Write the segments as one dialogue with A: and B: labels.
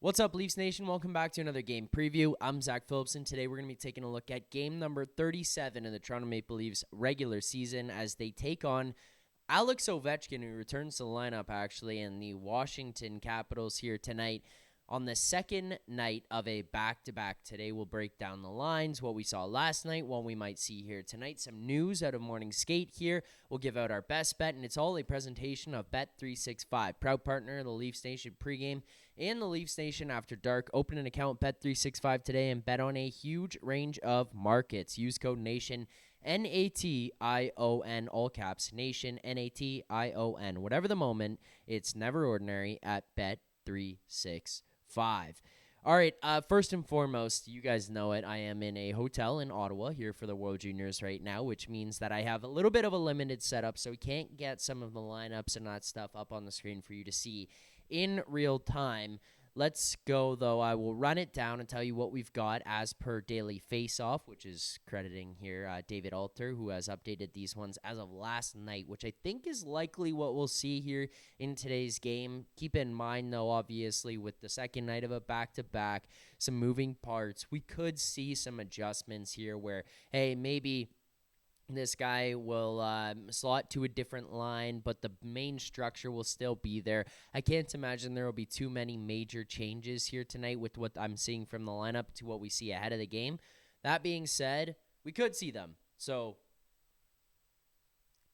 A: What's up, Leafs Nation? Welcome back to another game preview. I'm Zack Phillips, and today we're going to be taking a look at game number 37 of the Toronto Maple Leafs regular season as they take on Alex Ovechkin, who returns to the lineup, actually, and the Washington Capitals here tonight on the second night of a back-to-back. Today we'll break down the lines, what we saw last night, what we might see here tonight, some news out of morning skate here. We'll give out our best bet, and it's all a presentation of Bet365, proud partner of the Leafs Nation pregame and the Leafs Nation After Dark. Open an account Bet365 today and bet on a huge range of markets. Use code NATION, NATION, all caps, NATION, NATION. Whatever the moment, it's never ordinary at Bet365. All right, first and foremost, you guys know it. I am in a hotel in Ottawa here for the World Juniors right now, which means that I have a little bit of a limited setup, so we can't get some of the lineups and that stuff up on the screen for you to see in real time. Let's go, though. I will run it down and tell you what we've got as per Daily Faceoff, which is crediting here David Alter, who has updated these ones as of last night, which I think is likely what we'll see here in today's game. Keep in mind, though, obviously, with the second night of a back-to-back, some moving parts, we could see some adjustments here where, hey, maybe this guy will slot to a different line, but the main structure will still be there. I can't imagine there will be too many major changes here tonight with what I'm seeing from the lineup to what we see ahead of the game. That being said, we could see them, so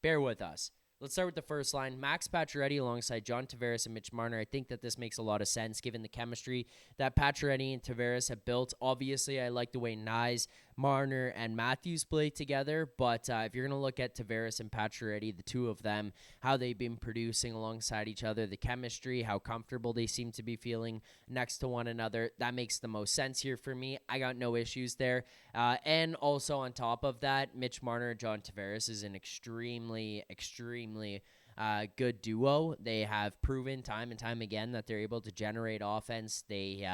A: bear with us. Let's start with the first line. Max Pacioretty alongside John Tavares and Mitch Marner. I think that this makes a lot of sense given the chemistry that Pacioretty and Tavares have built. Obviously, I like the way Nyes, Marner, and Matthews play together, but if you're going to look at Tavares and Pacioretty, the two of them, how they've been producing alongside each other, the chemistry, how comfortable they seem to be feeling next to one another, that makes the most sense here for me. I got no issues there. And also on top of that, Mitch Marner and John Tavares is an extremely good duo. They have proven time and time again that they're able to generate offense. They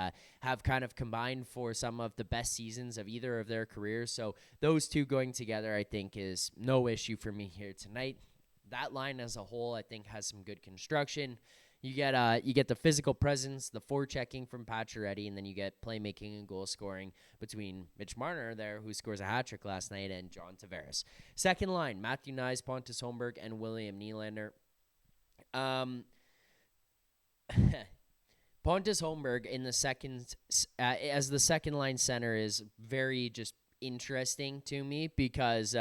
A: have kind of combined for some of the best seasons of either of their careers. So those two going together, I think, is no issue for me here tonight. That line as a whole, I think, has some good construction. You get the physical presence, the forechecking from Pacioretty, and then you get playmaking and goal scoring between Mitch Marner there, who scores a hat-trick last night, and John Tavares. Second line, Matthew Nyes, Pontus Holmberg, and William Nylander. Pontus Holmberg in the second, as the second line center is very just interesting to me because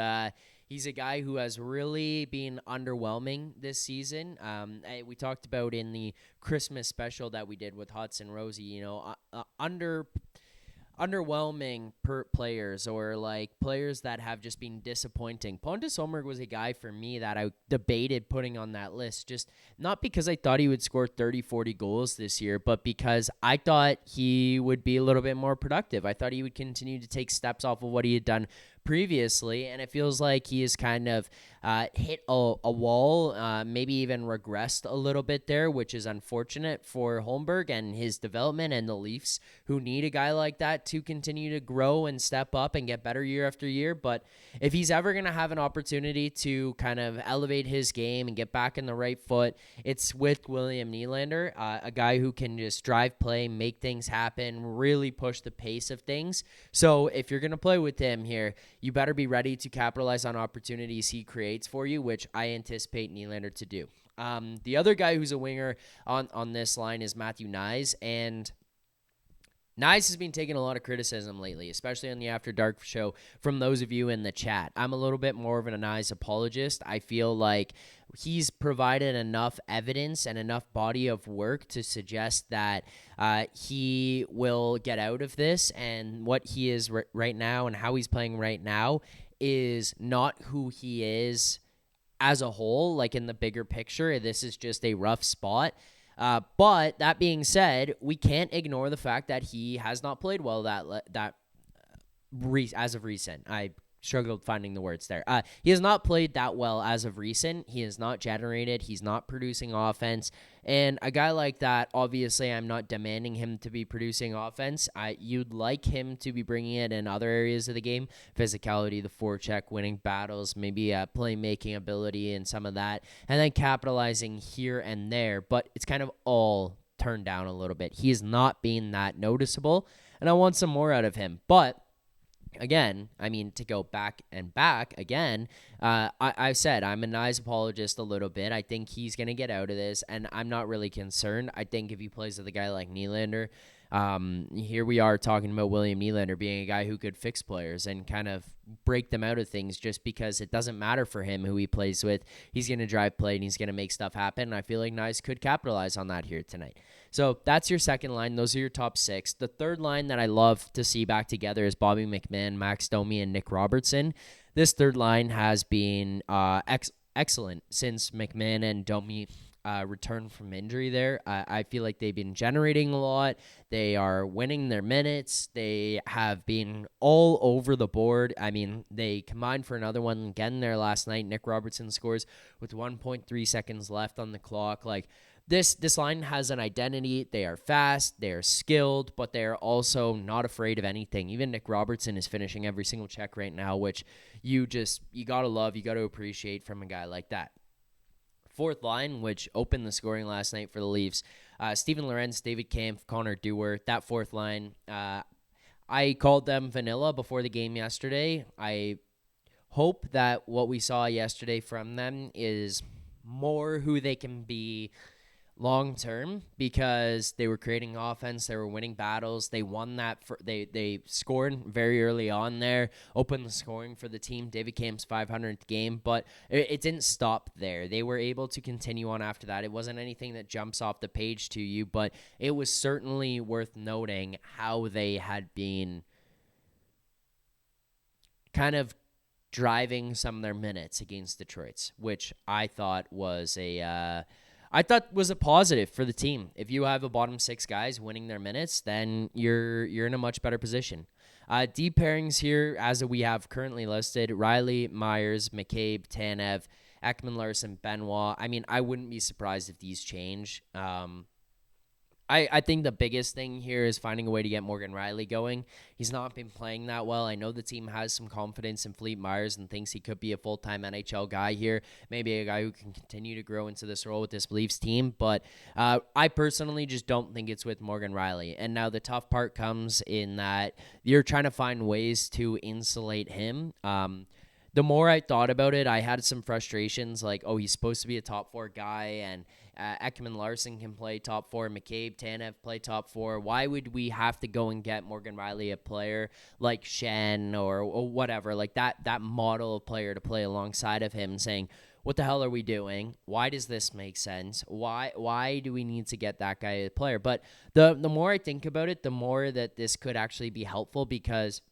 A: he's a guy who has really been underwhelming this season. We talked about in the Christmas special that we did with Hudson Rosie, underwhelming players or like players that have just been disappointing. Pontus Holmberg was a guy for me that I debated putting on that list, just not because I thought he would score 30, 40 goals this year, but because I thought he would be a little bit more productive. I thought he would continue to take steps off of what he had done previously, and it feels like he has kind of hit a wall, maybe even regressed a little bit there, which is unfortunate for Holmberg and his development and the Leafs, who need a guy like that to continue to grow and step up and get better year after year. But if he's ever going to have an opportunity to kind of elevate his game and get back in the right foot, it's with William Nylander, a guy who can just drive play, make things happen, really push the pace of things. So if you're going to play with him here, you better be ready to capitalize on opportunities he creates for you, which I anticipate Nylander to do. The other guy who's a winger on this line is Matthew Nyes, and Nyes has been taking a lot of criticism lately, especially on the After Dark show from those of you in the chat. I'm a little bit more of an Nyes apologist. I feel like he's provided enough evidence and enough body of work to suggest that he will get out of this, and what he is right now and how he's playing right now is not who he is as a whole, like in the bigger picture. This is just a rough spot. But that being said, we can't ignore the fact that he has not played well as of recent. I struggled finding the words there. He has not played that well as of recent. He has not generated. He's not producing offense. And a guy like that, obviously, I'm not demanding him to be producing offense. You'd like him to be bringing it in other areas of the game. Physicality, the forecheck, winning battles, maybe playmaking ability and some of that. And then capitalizing here and there. But it's kind of all turned down a little bit. He is not being that noticeable, and I want some more out of him. But again, I mean, to go back again, I said I'm a Nyes apologist a little bit. I think he's going to get out of this, and I'm not really concerned. I think if he plays with a guy like Nylander, here we are talking about William Nylander being a guy who could fix players and kind of break them out of things just because it doesn't matter for him who he plays with. He's going to drive play, and he's going to make stuff happen, and I feel like Nyes could capitalize on that here tonight. So that's your second line. Those are your top six. The third line that I love to see back together is Bobby McMann, Max Domi, and Nick Robertson. This third line has been excellent since McMann and Domi returned from injury there. I feel like they've been generating a lot. They are winning their minutes. They have been all over the board. I mean, they combined for another one again there last night. Nick Robertson scores with 1.3 seconds left on the clock. Like, This line has an identity. They are fast, they are skilled, but they are also not afraid of anything. Even Nick Robertson is finishing every single check right now, which you gotta love, you gotta appreciate from a guy like that. Fourth line, which opened the scoring last night for the Leafs, Steven Lorenz, David Kampf, Connor Dewar. That fourth line, I called them vanilla before the game yesterday. I hope that what we saw yesterday from them is more who they can be long term, because they were creating offense, they were winning battles, they won that. They scored very early on there, opened the scoring for the team. David Kamp's 500th game, but it didn't stop there. They were able to continue on after that. It wasn't anything that jumps off the page to you, but it was certainly worth noting how they had been kind of driving some of their minutes against Detroit's, which I thought was a positive for the team. If you have a bottom six guys winning their minutes, then you're in a much better position. Deep pairings here, as we have currently listed: Riley, Myers, McCabe, Tanev, Ekman Larson, Benoit. I mean, I wouldn't be surprised if these change. I think the biggest thing here is finding a way to get Morgan Riley going. He's not been playing that well. I know the team has some confidence in Fleet Myers and thinks he could be a full-time NHL guy here, maybe a guy who can continue to grow into this role with this Leafs team, but I personally just don't think it's with Morgan Riley. And now the tough part comes in that you're trying to find ways to insulate him. The more I thought about it, I had some frustrations, like, oh, he's supposed to be a top four guy, and Ekman Larson can play top four, McCabe, Tanev play top four. Why would we have to go and get Morgan Riley, a player like Shen or whatever, like that model of player to play alongside of him, saying, what the hell are we doing? Why does this make sense? Why do we need to get that guy a player? But the more I think about it, the more that this could actually be helpful, because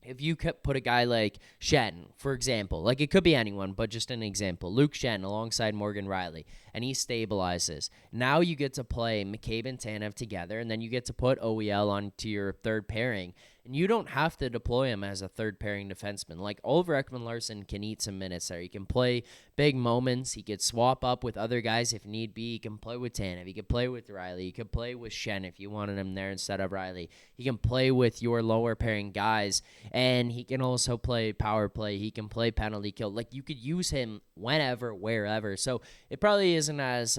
A: if you could put a guy like Shen, for example, like it could be anyone, but just an example, Luke Shen alongside Morgan Riley, and he stabilizes. Now you get to play McCabe and Tanev together, and then you get to put OEL onto your third pairing, and you don't have to deploy him as a third pairing defenseman. Like, Oliver Ekman-Larsson can eat some minutes there. He can play big moments. He could swap up with other guys if need be. He can play with Tanev. He could play with Riley. He could play with Shen if you wanted him there instead of Riley. He can play with your lower pairing guys, and he can also play power play. He can play penalty kill. Like, you could use him whenever, wherever. So it probably isn't as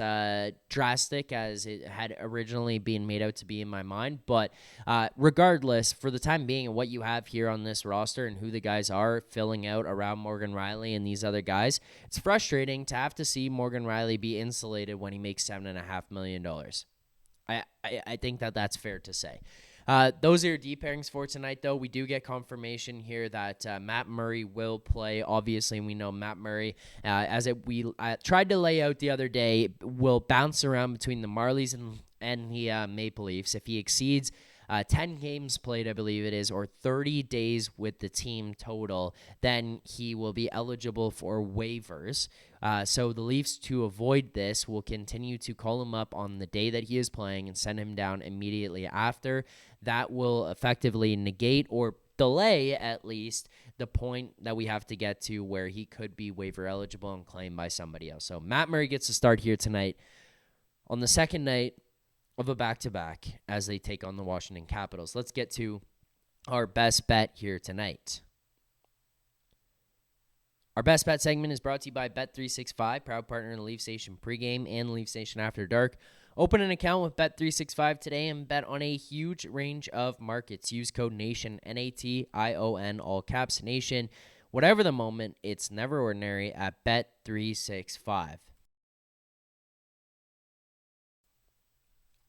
A: drastic as it had originally been made out to be in my mind. But regardless, for the time being, and what you have here on this roster and who the guys are filling out around Morgan Riley and these other guys, it's frustrating to have to see Morgan Riley be insulated when he makes $7.5 million. I think that's fair to say. Those are your deep pairings for tonight, though. We do get confirmation here that Matt Murray will play. Obviously, we know Matt Murray, we tried to lay out the other day, will bounce around between the Marlies and the Maple Leafs. If he exceeds 10 games played, I believe it is, or 30 days with the team total, then he will be eligible for waivers. So the Leafs, to avoid this, will continue to call him up on the day that he is playing and send him down immediately after. That will effectively negate or delay, at least, the point that we have to get to where he could be waiver eligible and claimed by somebody else. So Matt Murray gets to start here tonight on the second night of a back-to-back as they take on the Washington Capitals. Let's get to our best bet here tonight. Our best bet segment is brought to you by Bet365, proud partner in the Leafs Nation pregame and Leafs Nation After Dark. Open an account with Bet365 today and bet on a huge range of markets. Use code NATION, NATION, all caps, NATION. Whatever the moment, it's never ordinary at Bet365.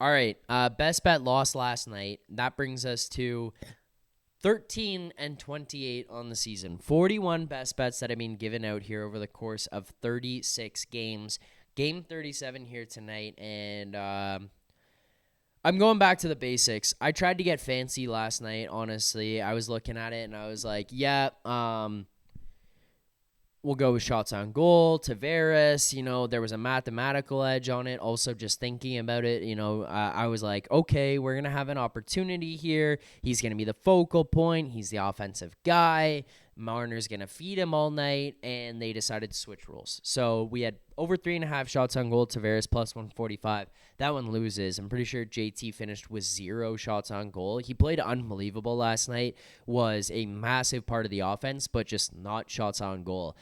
A: All right, best bet lost last night. That brings us to 13-28 on the season. 41 best bets that have been given out here over the course of 36 games. Game 37 here tonight, and I'm going back to the basics. I tried to get fancy last night, honestly. I was looking at it, and I was like, yeah, we'll go with shots on goal, Tavares. You know, there was a mathematical edge on it. Also, just thinking about it, you know, I was like, okay, we're going to have an opportunity here. He's going to be the focal point. He's the offensive guy. Marner's going to feed him all night, and they decided to switch rules. So we had over 3.5 shots on goal, Tavares plus 145. That one loses. I'm pretty sure JT finished with 0 shots on goal. He played unbelievable last night, was a massive part of the offense, but just not shots on goal.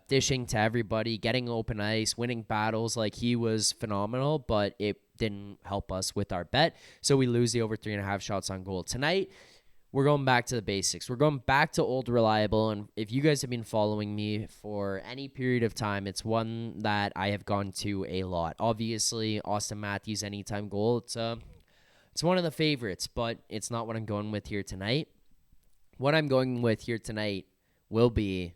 A: Dishing to everybody, getting open ice, winning battles. Like, he was phenomenal, but it didn't help us with our bet. So we lose the over 3.5 shots on goal tonight. We're going back to the basics. We're going back to old reliable, and if you guys have been following me for any period of time, it's one that I have gone to a lot. Obviously, Austin Matthews anytime goal, it's one of the favorites, but it's not what I'm going with here tonight. What I'm going with here tonight will be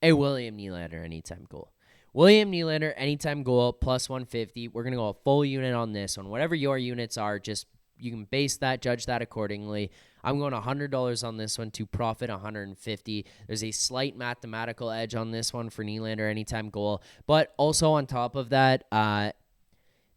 A: a William Nylander anytime goal. William Nylander anytime goal plus 150. We're going to go a full unit on this one. Whatever your units are, just you can base that, judge that accordingly. I'm going $100 on this one to profit $150. There's a slight mathematical edge on this one for Nylander anytime goal. But also on top of that,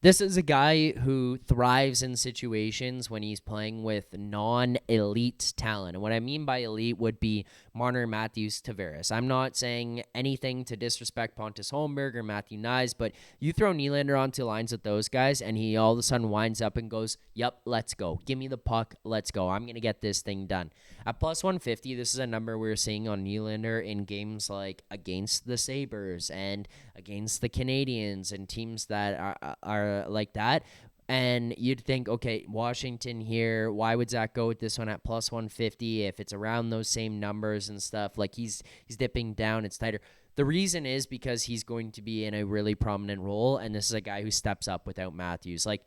A: this is a guy who thrives in situations when he's playing with non-elite talent. And what I mean by elite would be Marner, Matthews, Tavares. I'm not saying anything to disrespect Pontus Holmberg or Matthew Nyes, but you throw Nylander onto lines with those guys, and he all of a sudden winds up and goes, yep, let's go. Give me the puck. Let's go. I'm going to get this thing done. At plus 150, this is a number we're seeing on Nylander in games like against the Sabres and against the Canadiens and teams that are like that. And you'd think, okay, Washington here, why would Zach go with this one at plus 150 if it's around those same numbers and stuff? Like, he's dipping down, it's tighter. The reason is because he's going to be in a really prominent role, and this is a guy who steps up without Matthews. Like,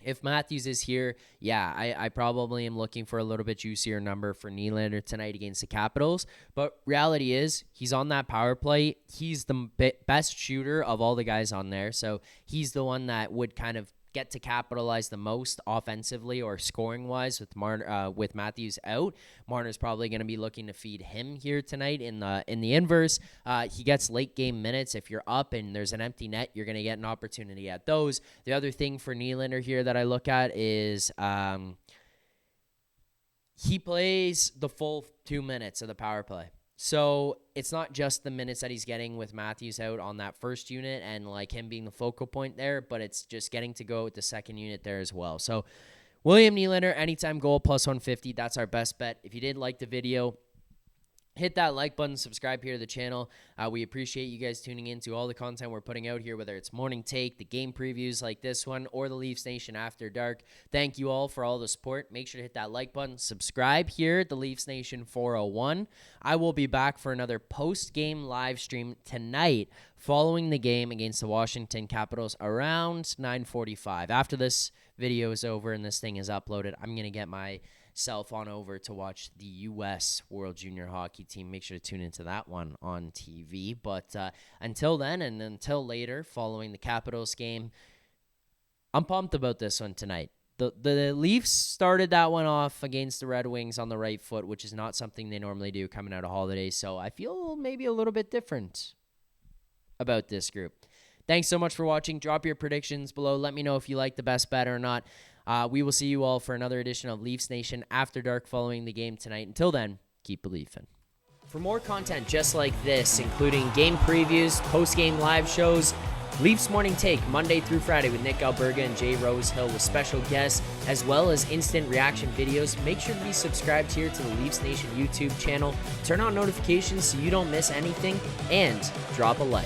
A: if Matthews is here, yeah, I probably am looking for a little bit juicier number for Nylander tonight against the Capitals. But reality is, he's on that power play. He's the best shooter of all the guys on there. So he's the one that would kind of get to capitalize the most offensively or scoring-wise with Matthews out. Marner's probably going to be looking to feed him here tonight in the inverse. He gets late-game minutes. If you're up and there's an empty net, you're going to get an opportunity at those. The other thing for Nylander here that I look at is he plays the full 2 minutes of the power play. So it's not just the minutes that he's getting with Matthews out on that first unit and like him being the focal point there, but it's just getting to go with the second unit there as well. So William Nylander, anytime goal plus 150. That's our best bet. If you did like the video, hit that like button, subscribe here to the channel. We appreciate you guys tuning in to all the content we're putting out here, whether it's Morning Take, the game previews like this one, or the Leafs Nation After Dark. Thank you all for all the support. Make sure to hit that like button. Subscribe here at the Leafs Nation 401. I will be back for another post-game live stream tonight following the game against the Washington Capitals around 9:45. After this video is over and this thing is uploaded, I'm going to get myself on over to watch the U.S. World Junior Hockey Team. Make sure to tune into that one on TV. But until then and until later, following the Capitals game, I'm pumped about this one tonight. The Leafs started that one off against the Red Wings on the right foot, which is not something they normally do coming out of holidays. So I feel maybe a little bit different about this group. Thanks so much for watching. Drop your predictions below. Let me know if you like the best bet or not. We will see you all for another edition of Leafs Nation After Dark following the game tonight. Until then, keep believing. For more content just like this, including game previews, post-game live shows, Leafs Morning Take, Monday through Friday with Nick Alberga and Jay Rosehill with special guests, as well as instant reaction videos. Make sure to be subscribed here to the Leafs Nation YouTube channel. Turn on notifications so you don't miss anything, and drop a like.